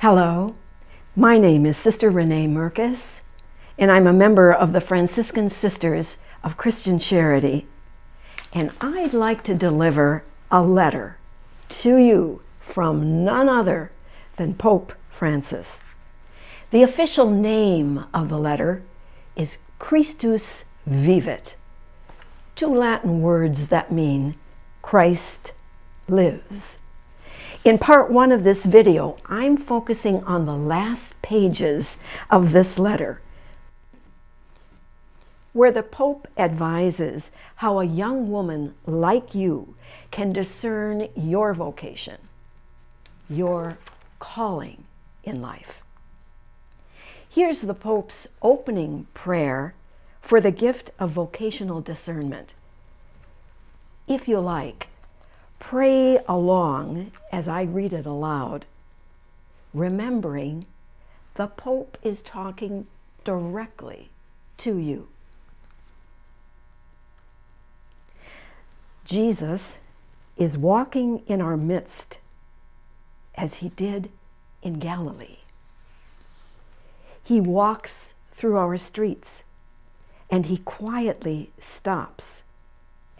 Hello, my name is Sister Renée Mirkes, and I'm a member of the Franciscan Sisters of Christian Charity, and I'd like to deliver a letter to you from none other than Pope Francis. The official name of the letter is Christus Vivit, two Latin words that mean Christ lives. In part one of this video, I'm focusing on the last pages of this letter, where the Pope advises how a young woman like you can discern your vocation, your calling in life. Here's the Pope's opening prayer for the gift of vocational discernment. If you like, pray along as I read it aloud, remembering the Pope is talking directly to you. Jesus is walking in our midst as he did in Galilee. He walks through our streets and he quietly stops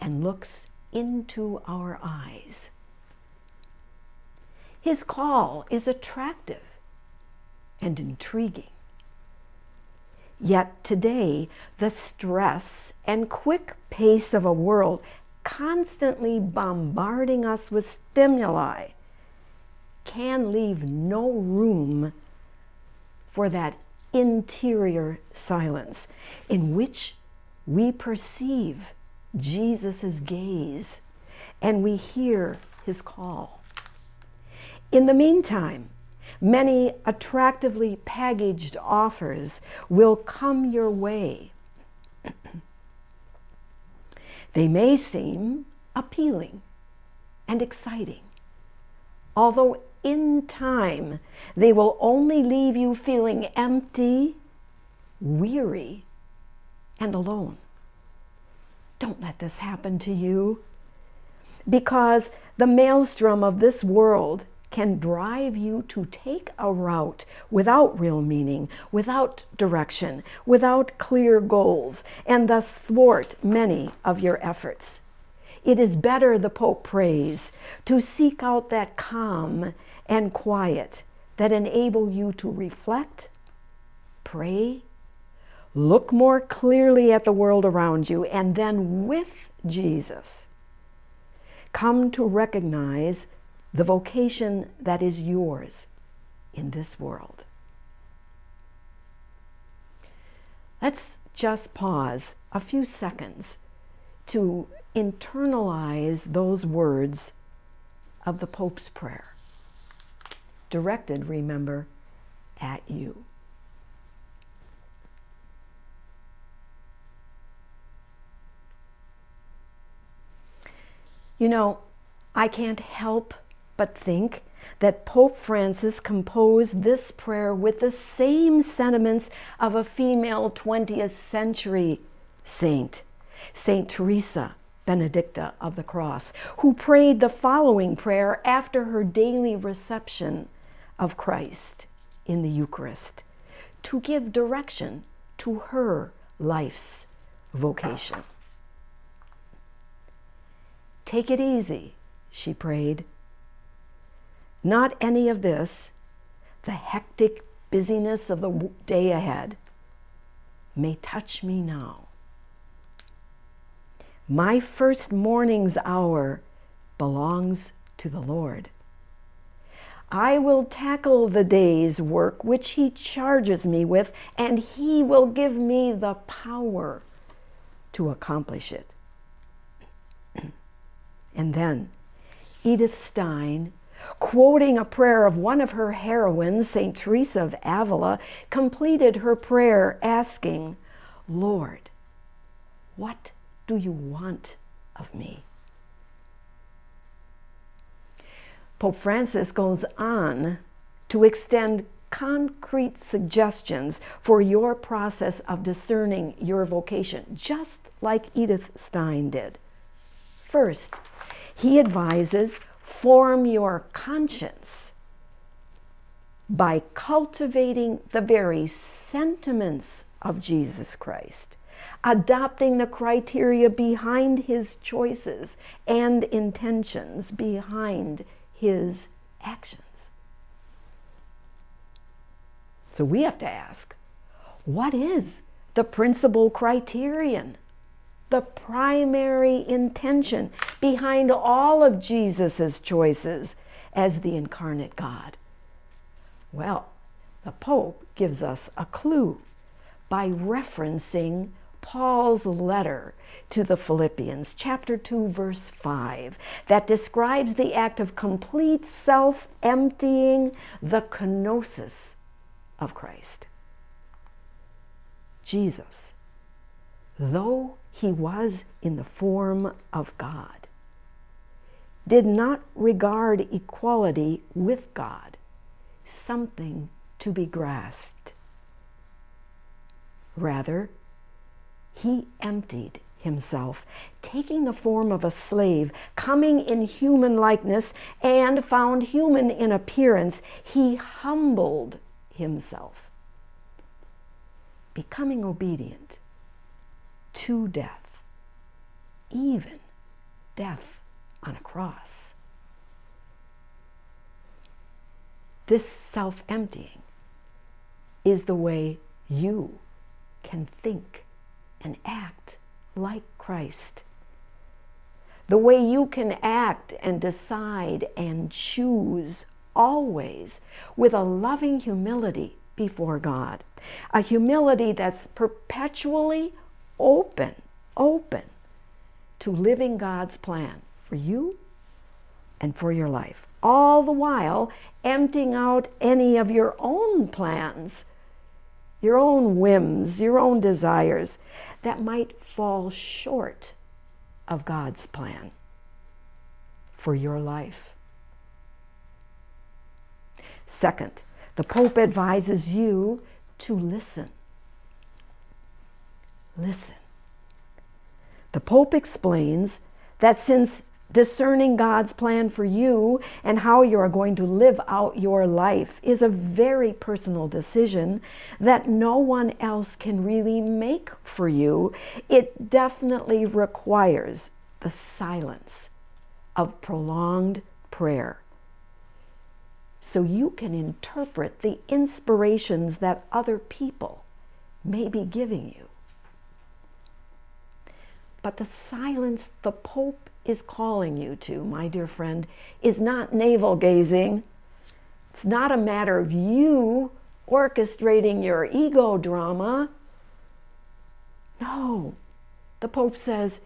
and looks into our eyes. His call is attractive and intriguing. Yet today, the stress and quick pace of a world constantly bombarding us with stimuli can leave no room for that interior silence in which we perceive Jesus' gaze and we hear his call. In the meantime, many attractively packaged offers will come your way. They may seem appealing and exciting, although in time they will only leave you feeling empty, weary, and alone. Don't let this happen to you, because the maelstrom of this world can drive you to take a route without real meaning, without direction, without clear goals, and thus thwart many of your efforts. It is better, the Pope prays, to seek out that calm and quiet that enable you to reflect, pray, look more clearly at the world around you, and then with Jesus, come to recognize the vocation that is yours in this world. Let's just pause a few seconds to internalize those words of the Pope's prayer, directed, remember, at you. You know, I can't help but think that Pope Francis composed this prayer with the same sentiments of a female 20th century saint, Saint Teresa Benedicta of the Cross, who prayed the following prayer after her daily reception of Christ in the Eucharist to give direction to her life's vocation. Take it easy, she prayed. Not any of this, the hectic busyness of the day ahead, may touch me now. My first morning's hour belongs to the Lord. I will tackle the day's work which he charges me with, and he will give me the power to accomplish it. And then Edith Stein, quoting a prayer of one of her heroines, St. Teresa of Avila, completed her prayer asking, Lord, what do you want of me? Pope Francis goes on to extend concrete suggestions for your process of discerning your vocation, just like Edith Stein did. First, he advises form your conscience by cultivating the very sentiments of Jesus Christ, adopting the criteria behind his choices and intentions behind his actions. So we have to ask, what is the principal criterion, the primary intention behind all of Jesus's choices as the incarnate God? Well, the Pope gives us a clue by referencing Paul's letter to the Philippians, chapter 2, verse 5, that describes the act of complete self-emptying, the kenosis of Christ. Jesus, though he was in the form of God, did not regard equality with God something to be grasped. Rather, he emptied himself, taking the form of a slave, coming in human likeness, and found human in appearance. He humbled himself, becoming obedient to death, even death on a cross. This self-emptying is the way you can think and act like Christ. The way you can act and decide and choose always with a loving humility before God. A humility that's perpetually open to living God's plan for you and for your life. All the while emptying out any of your own plans, your own whims, your own desires that might fall short of God's plan for your life. Second, the Pope advises you to listen. Listen. The Pope explains that since discerning God's plan for you and how you are going to live out your life is a very personal decision that no one else can really make for you, it definitely requires the silence of prolonged prayer, so you can interpret the inspirations that other people may be giving you. But the silence the Pope is calling you to, my dear friend, is not navel-gazing. It's not a matter of you orchestrating your ego drama. No, the Pope says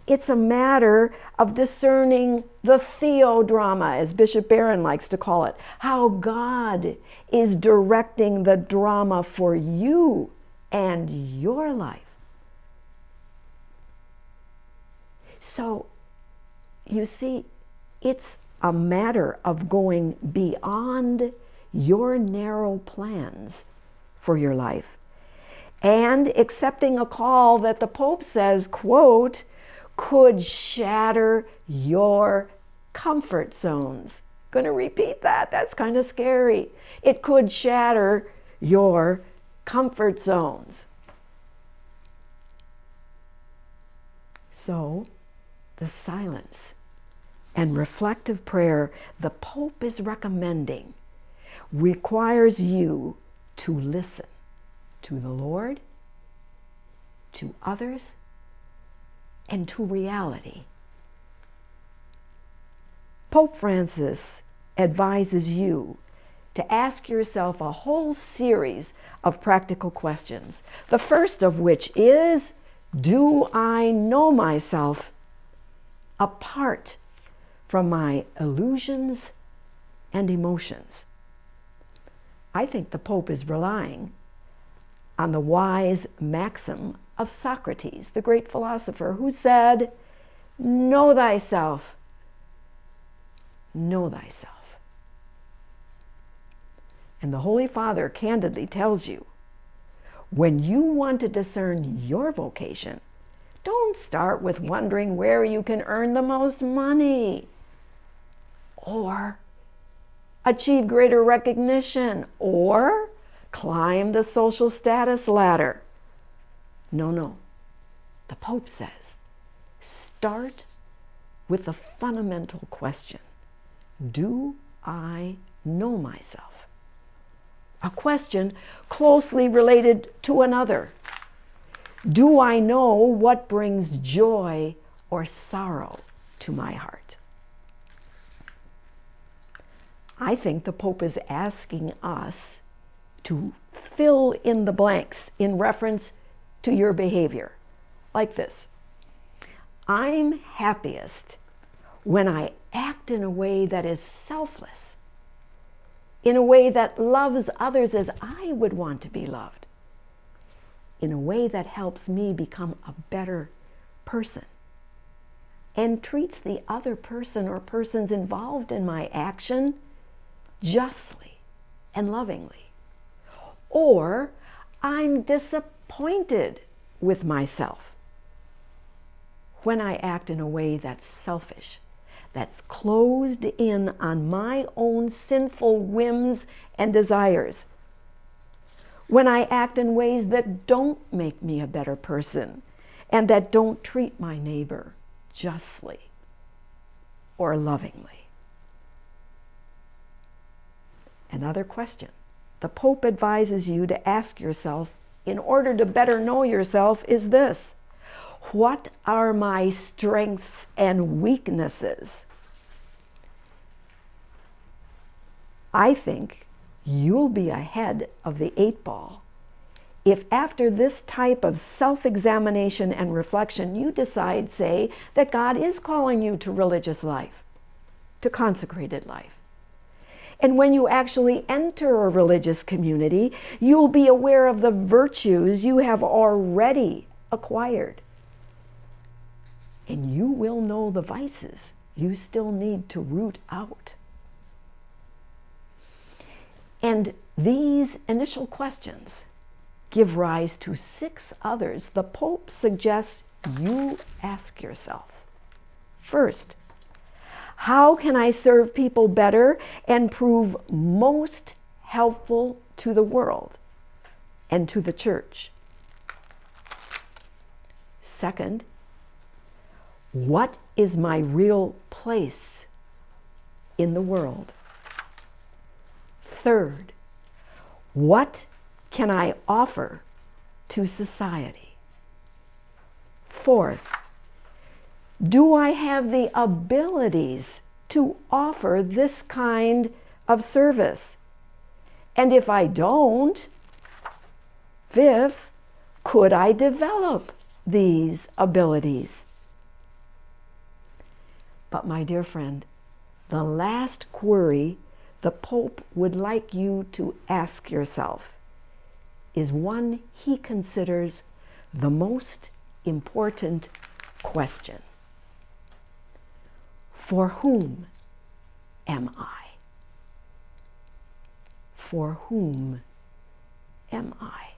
it's a matter of discerning the theodrama, as Bishop Barron likes to call it, how God is directing the drama for you and your life. So, you see, it's a matter of going beyond your narrow plans for your life and accepting a call that the Pope says, quote, could shatter your comfort zones. Going to repeat that. That's kind of scary. It could shatter your comfort zones. So, the silence and reflective prayer the Pope is recommending requires you to listen to the Lord, to others, and to reality. Pope Francis advises you to ask yourself a whole series of practical questions. The first of which is, do I know myself apart from my illusions and emotions? I think the Pope is relying on the wise maxim of Socrates, the great philosopher, who said, know thyself, know thyself. And the Holy Father candidly tells you, when you want to discern your vocation, don't start with wondering where you can earn the most money or achieve greater recognition, or climb the social status ladder. No, no. The Pope says, start with the fundamental question, do I know myself? A question closely related to another. Do I know what brings joy or sorrow to my heart? I think the Pope is asking us to fill in the blanks in reference to your behavior, like this. I'm happiest when I act in a way that is selfless, in a way that loves others as I would want to be loved, in a way that helps me become a better person, and treats the other person or persons involved in my action justly and lovingly. Or I'm disappointed with myself when I act in a way that's selfish, that's closed in on my own sinful whims and desires, when I act in ways that don't make me a better person and that don't treat my neighbor justly or lovingly. Another question the Pope advises you to ask yourself in order to better know yourself is this: what are my strengths and weaknesses? I think you'll be ahead of the 8 ball if after this type of self-examination and reflection you decide, say, that God is calling you to religious life, to consecrated life. And when you actually enter a religious community, you'll be aware of the virtues you have already acquired. And you will know the vices you still need to root out. And these initial questions give rise to 6 others the Pope suggests you ask yourself. First, how can I serve people better and prove most helpful to the world and to the church? Second, what is my real place in the world? Third, what can I offer to society? Fourth, do I have the abilities to offer this kind of service? And if I don't, fifth, could I develop these abilities? But my dear friend, the last query the Pope would like you to ask yourself is one he considers the most important question. For whom am I? For whom am I?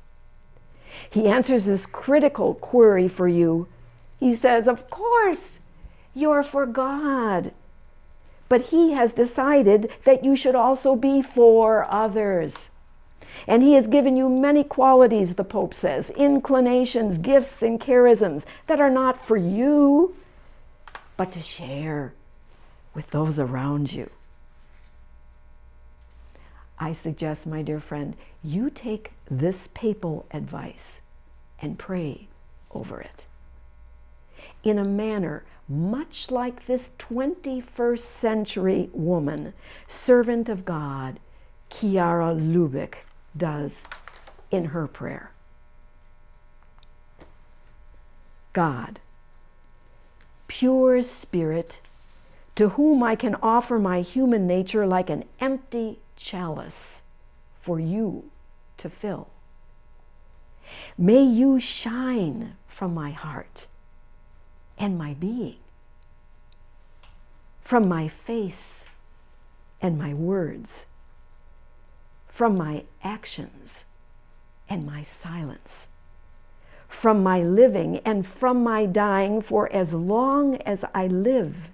He answers this critical query for you. He says, of course, you're for God. But he has decided that you should also be for others. And he has given you many qualities, the Pope says, inclinations, gifts, and charisms that are not for you, but to share with those around you. I suggest, my dear friend, you take this papal advice and pray over it in a manner much like this 21st century woman, servant of God, Chiara Lubick, does in her prayer. God, pure spirit, to whom I can offer my human nature like an empty chalice for you to fill. May you shine from my heart and my being, from my face and my words, from my actions and my silence, from my living and from my dying, for as long as I live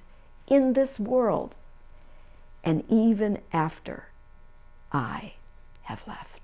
in this world, and even after I have left.